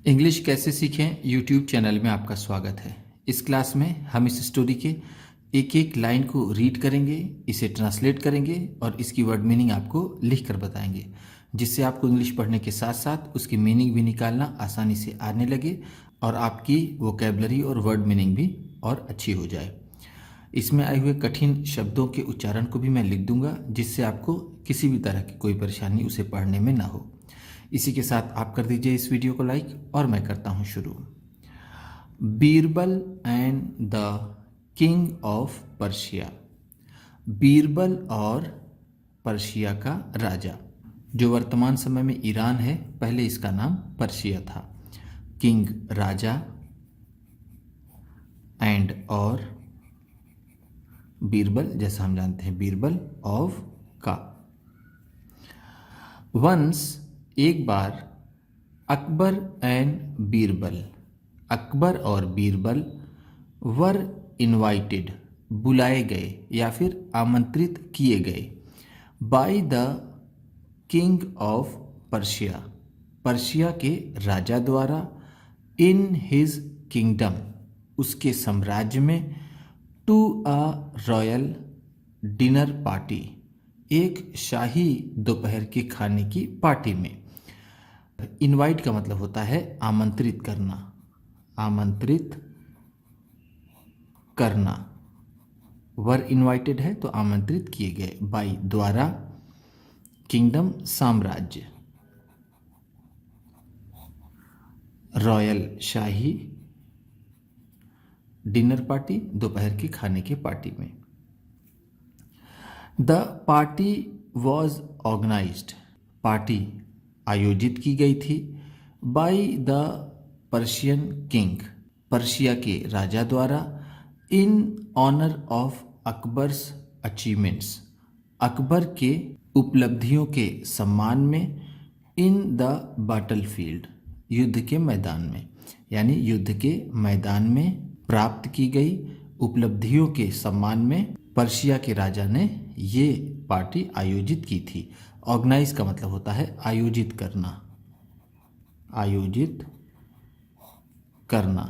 English कैसे सीखें YouTube channel में आपका स्वागत है। इस क्लास में हम इस स्टोरी के एक एक लाइन को रीड करेंगे, इसे ट्रांसलेट करेंगे और इसकी वर्ड मीनिंग आपको लिख कर बताएंगे, जिससे आपको इंग्लिश पढ़ने के साथ साथ उसकी मीनिंग भी निकालना आसानी से आने लगे और आपकी वोकैबलरी और वर्ड मीनिंग भी और अच्छी हो जाए। इसमें आए हुए कठिन शब्दों के उच्चारण को भी मैं लिख दूंगा, जिससे आपको किसी भी तरह की कोई परेशानी उसे पढ़ने में ना हो। इसी के साथ आप कर दीजिए इस वीडियो को लाइक और मैं करता हूं शुरू। Birbal and the king of Persia. Birbal और पर्शिया का राजा, जो वर्तमान समय में ईरान है, पहले इसका नाम पर्शिया था। किंग राजा, एंड और बीरबल, जैसा हम जानते हैं बीरबल ऑफ का। वंस एक बार, अकबर एंड बीरबल, अकबर और बीरबल वर इनवाइटेड, बुलाए गए या फिर आमंत्रित किए गए, by the king of Persia, Persia के राजा द्वारा, इन हिज किंगडम, उसके साम्राज्य में, to a royal dinner party, एक शाही दोपहर के खाने की पार्टी में। इनवाइट का मतलब होता है आमंत्रित करना, आमंत्रित करना। वर इनवाइटेड है तो आमंत्रित किए गए, बाय द्वारा, किंगडम साम्राज्य, रॉयल शाही, डिनर पार्टी दोपहर के खाने के पार्टी में। The party was organised, party आयोजित की गई थी, by the Persian king, Persia के राजा द्वारा, in honour of Akbar's achievements, Akbar के उपलब्धियों के सम्मान में, इन द बैटलफील्ड, युद्ध के मैदान में, यानी युद्ध के मैदान में प्राप्त की गई उपलब्धियों के सम्मान में पर्शिया के राजा ने ये पार्टी आयोजित की थी। ऑर्गेनाइज का मतलब होता है आयोजित करना, आयोजित करना।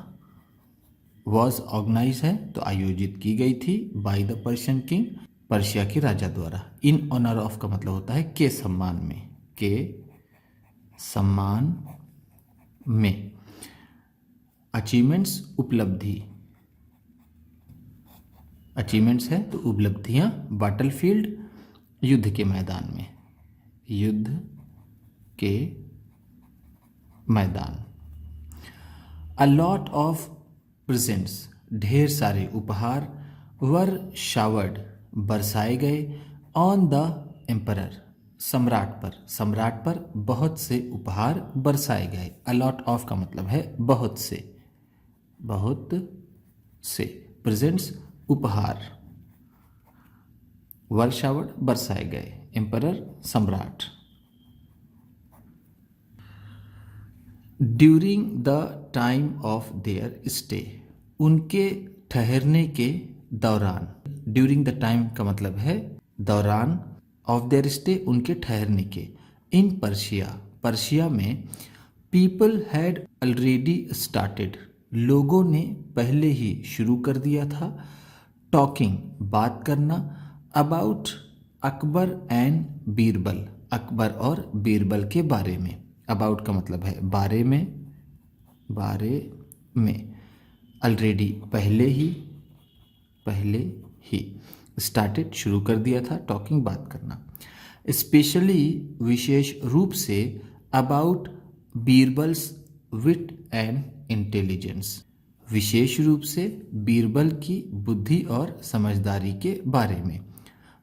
वॉज ऑर्गेनाइज है तो आयोजित की गई थी, by the Persian king, Persia के राजा द्वारा। इन ऑनर ऑफ का मतलब होता है के सम्मान में, के सम्मान में। अचीवमेंट्स उपलब्धि, अचीवमेंट्स है तो उपलब्धियां, बैटलफील्ड युद्ध के मैदान में, युद्ध के मैदान। अ लॉट ऑफ प्रेजेंट्स, ढेर सारे उपहार, वर शावर्ड, बरसाए गए, ऑन द एम्परर, सम्राट पर, सम्राट पर बहुत से उपहार बरसाए गए। अ लॉट ऑफ का मतलब है बहुत से, बहुत से, प्रेजेंट्स उपहार, वर शावर्ड बरसाए गए, एम्परर सम्राट। During the time of their stay, उनके ठहरने के दौरान, ड्यूरिंग द टाइम का मतलब है दौरान, ऑफ देयर स्टे उनके ठहरने के, इन पर्शिया, पर्शिया में, पीपल हैड ऑलरेडी स्टार्टेड, लोगों ने पहले ही शुरू कर दिया था, टॉकिंग बात करना, अबाउट अकबर एंड बीरबल, अकबर और बीरबल के बारे में। अबाउट का मतलब है बारे में, बारे में। ऑलरेडी पहले ही, पहले ही। स्टार्टेड शुरू कर दिया था, टॉकिंग बात करना। स्पेशली विशेष रूप से, about Birbal's wit and intelligence, विशेष रूप से बीरबल की बुद्धि और समझदारी के बारे में।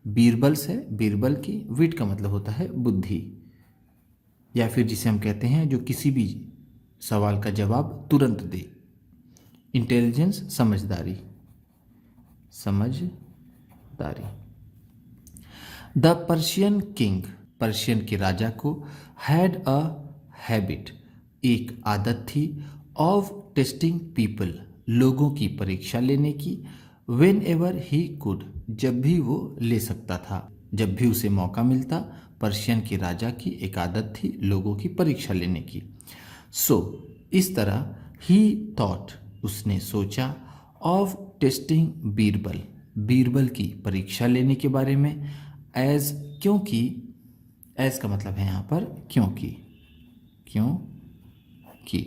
बीरबल्स है, बीरबल की, विट का मतलब होता है बुद्धि, या फिर जिसे हम कहते हैं जो किसी भी सवाल का जवाब तुरंत दे। इंटेलिजेंस समझदारी, समझदारी। द पर्शियन किंग, पर्शियन के राजा को, हैड अ हैबिट, एक आदत थी, ऑफ टेस्टिंग पीपल, लोगों की परीक्षा लेने की, वेन एवर ही कुड, जब भी वो ले सकता था, जब भी उसे मौका मिलता। पर्शियन के राजा की एक आदत थी लोगों की परीक्षा लेने की। सो इस तरह ही थॉट उसने सोचा ऑफ टेस्टिंग बीरबल, बीरबल की परीक्षा लेने के बारे में, एज क्योंकि, एज का मतलब है यहाँ पर क्योंकि, क्योंकि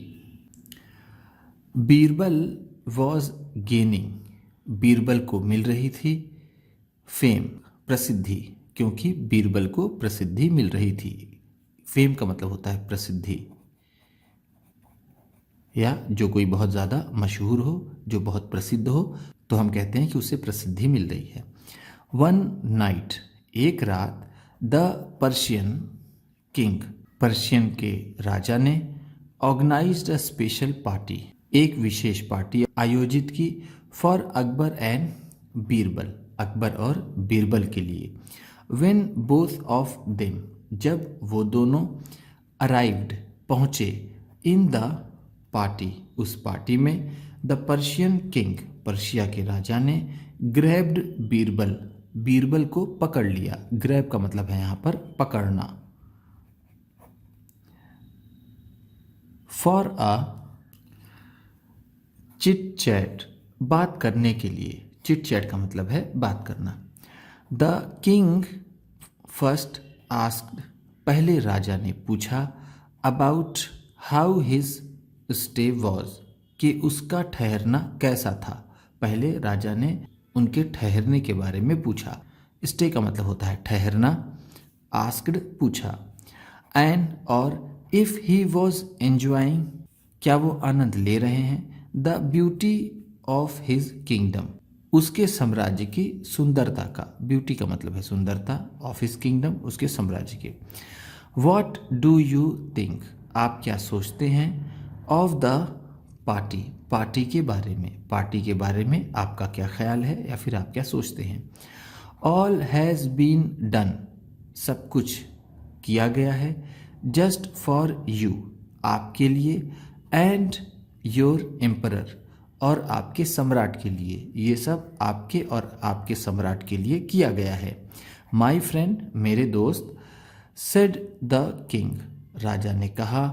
बीरबल वॉज गेनिंग, बीरबल को मिल रही थी फेम, प्रसिद्धि, क्योंकि बीरबल को प्रसिद्धि मिल रही थी। फेम का मतलब होता है प्रसिद्धि, या जो कोई बहुत ज़्यादा मशहूर हो, जो बहुत प्रसिद्ध हो, तो हम कहते हैं कि उसे प्रसिद्धि मिल रही है। वन नाइट, एक रात, द पर्शियन किंग, पर्शियन के राजा ने ऑर्गेनाइज्ड अ स्पेशल पार्टी, एक विशेष पार्टी आयोजित की फॉर अकबर एंड बीरबल, अकबर और बीरबल के लिए। व्हेन बोथ ऑफ देम, जब वो दोनों अराइव्ड, पहुँचे, इन द पार्टी, उस पार्टी में, द पर्शियन किंग, पर्शिया के राजा ने ग्रैब्ड बीरबल, बीरबल को पकड़ लिया। ग्रैब का मतलब है यहाँ पर पकड़ना। फॉर अ चिट चैट, बात करने के लिए, चिट चैट का मतलब है बात करना। द किंग फर्स्ट आस्क्ड, पहले राजा ने पूछा, about how his stay was, कि उसका ठहरना कैसा था। पहले राजा ने उनके ठहरने के बारे में पूछा। स्टे का मतलब होता है ठहरना, आस्क्ड पूछा, एंड और इफ ही वॉज एंजॉइंग, क्या वो आनंद ले रहे हैं, the beauty of his kingdom, उसके साम्राज्य की सुंदरता का, ब्यूटी का मतलब है सुंदरता, ऑफ हिज किंगडम, उसके साम्राज्य के। वॉट डू यू थिंक, आप क्या सोचते हैं, ऑफ द पार्टी, पार्टी के बारे में, पार्टी के बारे में आपका क्या ख्याल है या फिर आप क्या सोचते हैं। ऑल हैज़ बीन डन, सब कुछ किया गया है, जस्ट फॉर यू, आपके लिए, एंड योर एम्परर, और आपके सम्राट के लिए, ये सब आपके और आपके सम्राट के लिए किया गया है। माई फ्रेंड, मेरे दोस्त, सेड द किंग, राजा ने कहा,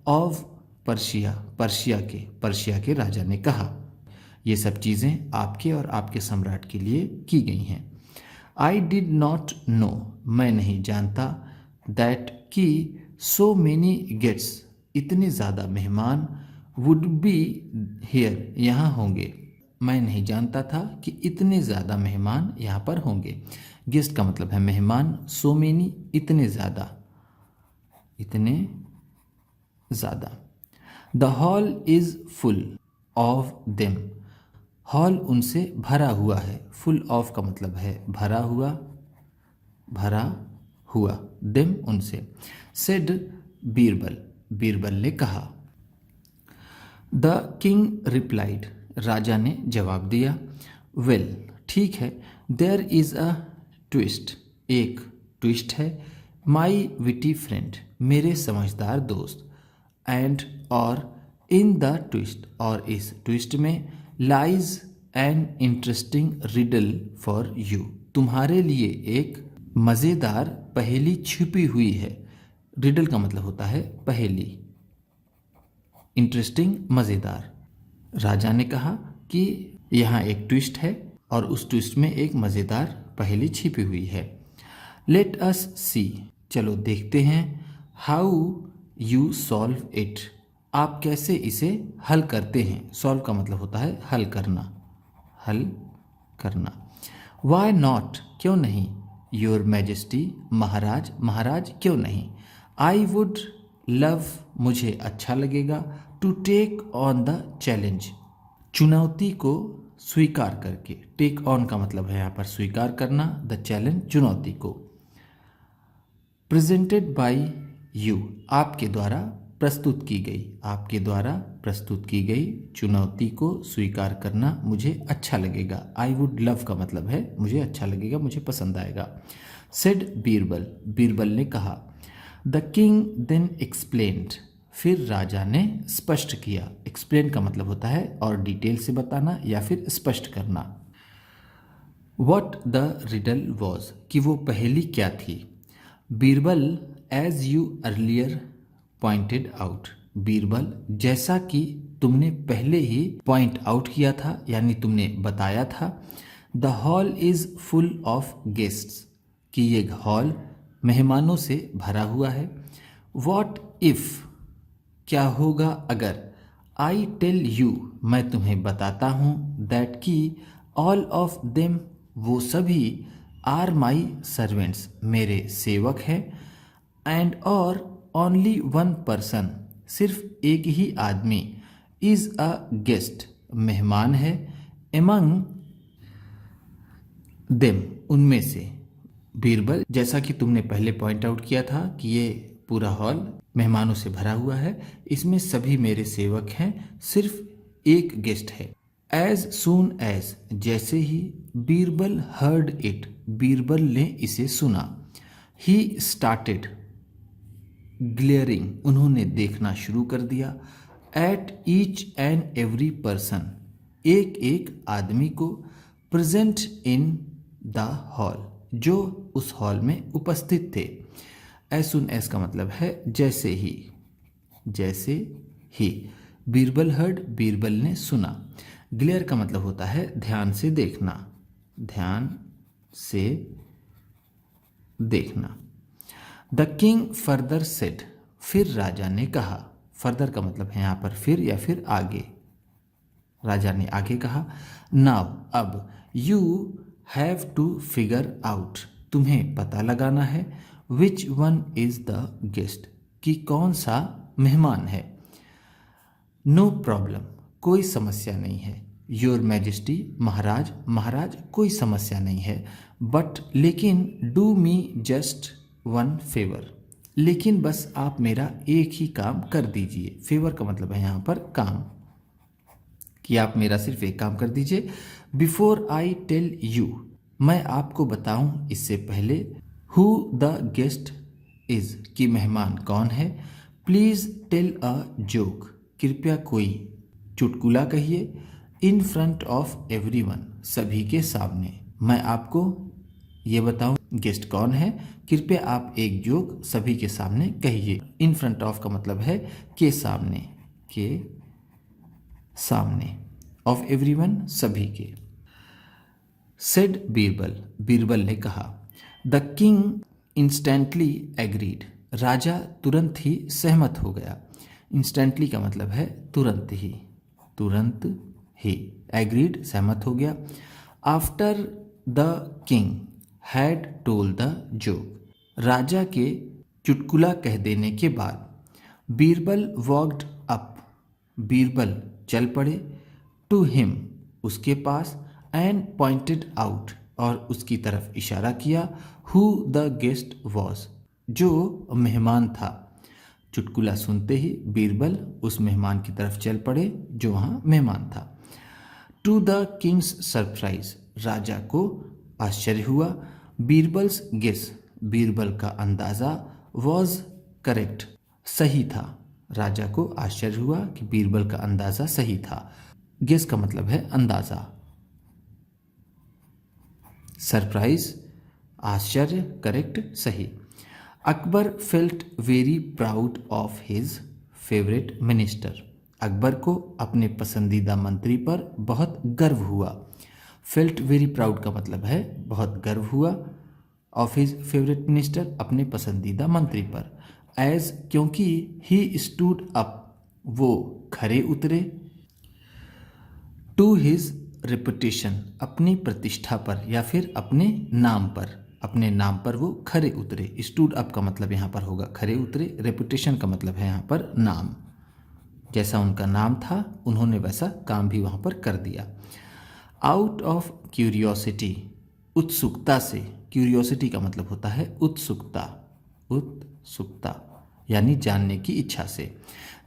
ऑफ पर्शिया, पर्शिया के राजा ने कहा, ये सब चीज़ें आपके और आपके सम्राट के लिए की गई हैं। आई डिड नॉट नो, मैं नहीं जानता, दैट कि सो मेनी गेट्स, इतने ज़्यादा मेहमान, वुड बी हियर, यहाँ होंगे। मैं नहीं जानता था कि इतने ज़्यादा मेहमान यहाँ पर होंगे। गेस्ट का मतलब है मेहमान, सो मेनी, इतने ज़्यादा, इतने ज़्यादा। The hall is full of them, hall उनसे भरा हुआ है। फुल ऑफ का मतलब है भरा हुआ, भरा हुआ, देम उनसे। सेड बीरबल, बीरबल ने कहा। द किंग रिप्लाइड, राजा ने जवाब दिया, वेल, ठीक है, देयर इज़ अ ट्विस्ट, एक ट्विस्ट है, माई विटी फ्रेंड, मेरे समझदार दोस्त, एंड और इन द ट्विस्ट, और इस ट्विस्ट में, lies an interesting riddle for you, तुम्हारे लिए एक मज़ेदार पहेली छिपी हुई है। रिडल का मतलब होता है पहेली, इंटरेस्टिंग, मज़ेदार। राजा ने कहा कि यहाँ एक ट्विस्ट है और उस ट्विस्ट में एक मज़ेदार पहेली छिपी हुई है। लेट अस सी, चलो देखते हैं, हाउ यू सॉल्व इट, आप कैसे इसे हल करते हैं। सॉल्व का मतलब होता है हल करना, हल करना। वाई नॉट, क्यों नहीं, योर मैजेस्टी, महाराज, महाराज क्यों नहीं, आई वुड लव, मुझे अच्छा लगेगा, to take on the challenge, चुनौती को स्वीकार करके। टेक ऑन का मतलब है यहाँ पर स्वीकार करना, द चैलेंज, चुनौती को। प्रेजेंटेड बाय यू, आपके द्वारा प्रस्तुत की गई, आपके द्वारा प्रस्तुत की गई चुनौती को स्वीकार करना मुझे अच्छा लगेगा। आई वुड लव का मतलब है मुझे अच्छा लगेगा, मुझे पसंद आएगा। सेड बीरबल, बीरबल ने कहा। द किंग देन एक्सप्लेन्ड, फिर राजा ने स्पष्ट किया। एक्सप्लेन का मतलब होता है और डिटेल से बताना या फिर स्पष्ट करना। वॉट द रिडल वॉज, कि वो पहेली क्या थी। Birbal, as you earlier pointed out, Birbal, जैसा कि तुमने पहले ही पॉइंट आउट किया था यानी तुमने बताया था, the hall is full of guests, कि ये हॉल मेहमानों से भरा हुआ है। वॉट इफ, क्या होगा अगर, आई टेल यू, मैं तुम्हें बताता हूँ, दैट कि ऑल ऑफ देम, वो सभी, आर माई सर्वेंट्स, मेरे सेवक हैं, एंड और ओनली वन पर्सन, सिर्फ एक ही आदमी, इज अ गेस्ट, मेहमान है, एमंग देम, उनमें से। बीरबल, जैसा कि तुमने पहले पॉइंट आउट किया था कि ये पूरा हॉल मेहमानों से भरा हुआ है, इसमें सभी मेरे सेवक हैं, सिर्फ एक गेस्ट है। एज सून एज, जैसे ही, बीरबल हर्ड इट, बीरबल ने इसे सुना, ही स्टार्टेड ग्लेयरिंग, उन्होंने देखना शुरू कर दिया, at each and every person, एक एक आदमी को, प्रेजेंट इन द हॉल, जो उस हॉल में उपस्थित थे। एज सुन एज का मतलब है जैसे ही, जैसे ही। बीरबल हर्ड, बीरबल ने सुना। ग्लेयर का मतलब होता है ध्यान से देखना, ध्यान से देखना। द किंग फर्दर सेड, फिर राजा ने कहा। फर्दर का मतलब है यहाँ पर फिर या फिर आगे। राजा ने आगे कहा, नाउ, अब, you have to figure out, तुम्हें पता लगाना है, which one is the guest, कि कौन सा मेहमान है। नो प्रॉब्लम, कोई समस्या नहीं है। योर मैजेस्टी, महाराज, महाराज, कोई समस्या नहीं है। बट, लेकिन, do me just one favour, लेकिन बस आप मेरा एक ही काम कर दीजिए। फेवर का मतलब है यहाँ पर काम, कि आप मेरा सिर्फ एक काम कर दीजिए। बिफोर आई टेल यू, मैं आपको बताऊं इससे पहले, हु द गेस्ट इज, कि मेहमान कौन है, प्लीज टेल अ जोक, कृपया कोई चुटकुला कहिए, इन फ्रंट ऑफ एवरीवन, सभी के सामने। मैं आपको ये बताऊं गेस्ट कौन है, कृपया आप एक जोक सभी के सामने कहिए। इन फ्रंट ऑफ का मतलब है के सामने, के सामने, ऑफ एवरीवन, सभी के। सेड बीरबल, बीरबल ने कहा। द किंग इंस्टेंटली एग्रीड, राजा तुरंत ही सहमत हो गया। इंस्टेंटली का मतलब है तुरंत ही, तुरंत ही। एग्रीड, सहमत हो गया। After the king had told the joke, राजा के चुटकुला कह देने के बाद, बीरबल वॉक्ड अप, बीरबल चल पड़े, टू हिम, उसके पास, एंड पॉइंटेड आउट, और उसकी तरफ इशारा किया, हु द गेस्ट वॉज, जो मेहमान था। चुटकुला सुनते ही बीरबल उस मेहमान की तरफ चल पड़े जो वहाँ मेहमान था। टू द किंग्स सरप्राइज, राजा को आश्चर्य हुआ। बीरबल्स गेस, बीरबल का अंदाज़ा, वॉज करेक्ट, सही था। राजा को आश्चर्य हुआ कि बीरबल का अंदाज़ा सही था। गेस का मतलब है अंदाज़ा। सरप्राइज, आश्चर्य, करेक्ट, सही। Akbar felt very proud of his favourite minister, Akbar को अपने पसंदीदा मंत्री पर बहुत गर्व हुआ। फेल्ट वेरी प्राउड का मतलब है बहुत गर्व हुआ, ऑफ हिज फेवरेट मिनिस्टर, अपने पसंदीदा मंत्री पर। एज, क्योंकि, ही स्टूड अप, वो खरे उतरे, टू हिज रेपुटेशन, अपनी प्रतिष्ठा पर या फिर अपने नाम पर, अपने नाम पर वो खरे उतरे। स्टूड अप का मतलब यहाँ पर होगा खरे उतरे, रेपुटेशन का मतलब है यहाँ पर नाम। जैसा उनका नाम था उन्होंने वैसा काम भी वहाँ पर कर दिया। आउट ऑफ क्यूरियोसिटी, उत्सुकता से, क्यूरियोसिटी का मतलब होता है उत्सुकता, उत्सुकता यानी जानने की इच्छा से।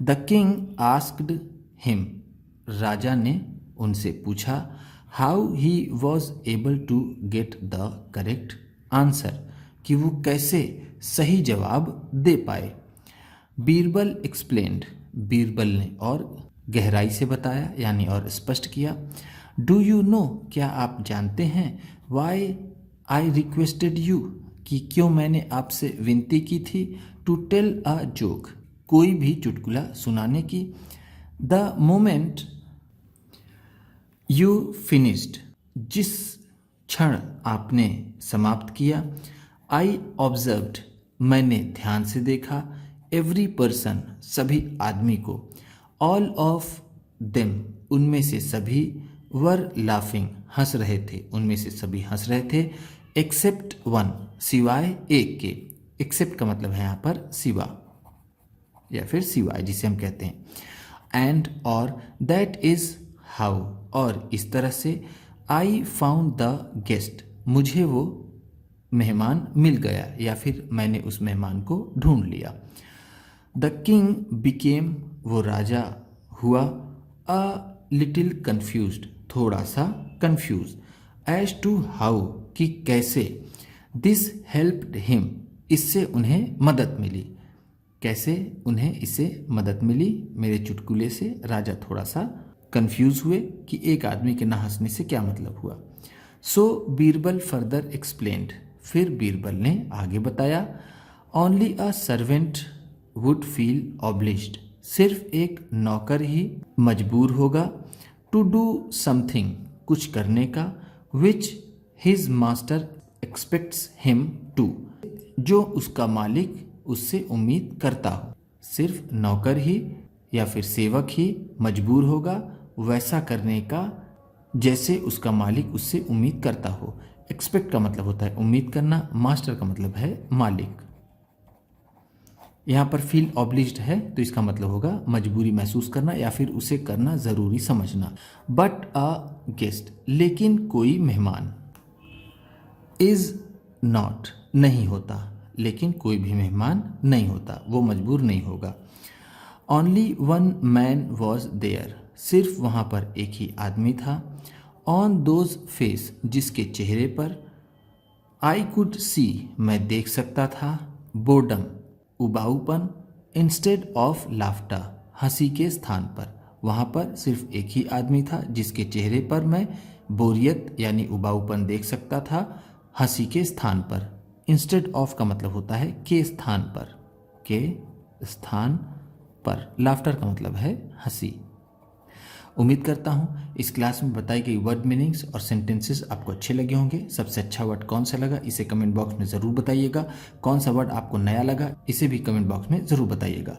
द किंग आस्क्ड हिम, राजा ने उनसे पूछा, how he was able to get the correct answer, कि वो कैसे सही जवाब दे पाए। बीरबल एक्सप्लेन्ड, बीरबल ने और गहराई से बताया यानी और स्पष्ट किया। डू यू नो, क्या आप जानते हैं, वाई आई रिक्वेस्टेड यू, कि क्यों मैंने आपसे विनती की थी, टू टेल अ जोक, कोई भी चुटकुला सुनाने की। द मोमेंट यू फिनिश्ड, जिस क्षण आपने समाप्त किया। आई ऑब्जर्व्ड, मैंने ध्यान से देखा। एवरी पर्सन, सभी आदमी को। ऑल ऑफ देम, उनमें से सभी। वर लाफिंग, हंस रहे थे, उनमें से सभी हंस रहे थे। एक्सेप्ट वन, सिवाय एक के। एक्सेप्ट का मतलब है यहाँ पर सिवा या फिर सिवाय, जिसे हम कहते हैं। एंड और दैट इज हाउ, और इस तरह से। आई फाउंड द गेस्ट, मुझे वो मेहमान मिल गया या फिर मैंने उस मेहमान को ढूंढ लिया। द किंग बिकेम, वो राजा हुआ। अ लिटिल कन्फ्यूज्ड, थोड़ा सा कन्फ्यूज। एज टू हाउ, कि कैसे। दिस हेल्प्ड हिम, इससे उन्हें मदद मिली। कैसे उन्हें इससे मदद मिली, मेरे चुटकुले से राजा थोड़ा सा कंफ्यूज हुए कि एक आदमी के ना हंसने से क्या मतलब हुआ। सो बीरबल फर्दर एक्सप्लेन्ड, फिर बीरबल ने आगे बताया। Only a servant would feel obliged, सिर्फ एक नौकर ही मजबूर होगा। टू डू समथिंग, कुछ करने का। Which his master expects him to, जो उसका मालिक उससे उम्मीद करता हो। सिर्फ नौकर ही या फिर सेवक ही मजबूर होगा वैसा करने का जैसे उसका मालिक उससे उम्मीद करता हो। एक्सपेक्ट का मतलब होता है उम्मीद करना, मास्टर का मतलब है मालिक। यहाँ पर फील ऑब्लिज्ड है तो इसका मतलब होगा मजबूरी महसूस करना या फिर उसे करना ज़रूरी समझना। बट अ गेस्ट, लेकिन कोई मेहमान। इज नॉट, नहीं होता, लेकिन कोई भी मेहमान नहीं होता, वो मजबूर नहीं होगा। Only one man was there, सिर्फ वहाँ पर एक ही आदमी था। ऑन दोज फेस, जिसके चेहरे पर। आई कुड सी, मैं देख सकता था। बोर्डम, उबाऊपन। इंस्टेड ऑफ लाफ्टर, हंसी के स्थान पर। वहाँ पर सिर्फ एक ही आदमी था जिसके चेहरे पर मैं बोरियत यानी उबाऊपन देख सकता था, हंसी के स्थान पर। इंस्टेड ऑफ का मतलब होता है के स्थान पर, के स्थान पर। लाफ्टर का मतलब है हंसी। उम्मीद करता हूँ इस क्लास में बताई गई वर्ड मीनिंग्स और सेंटेंसेस आपको अच्छे लगे होंगे। सबसे अच्छा वर्ड कौन सा लगा इसे कमेंट बॉक्स में ज़रूर बताइएगा। कौन सा वर्ड आपको नया लगा इसे भी कमेंट बॉक्स में ज़रूर बताइएगा।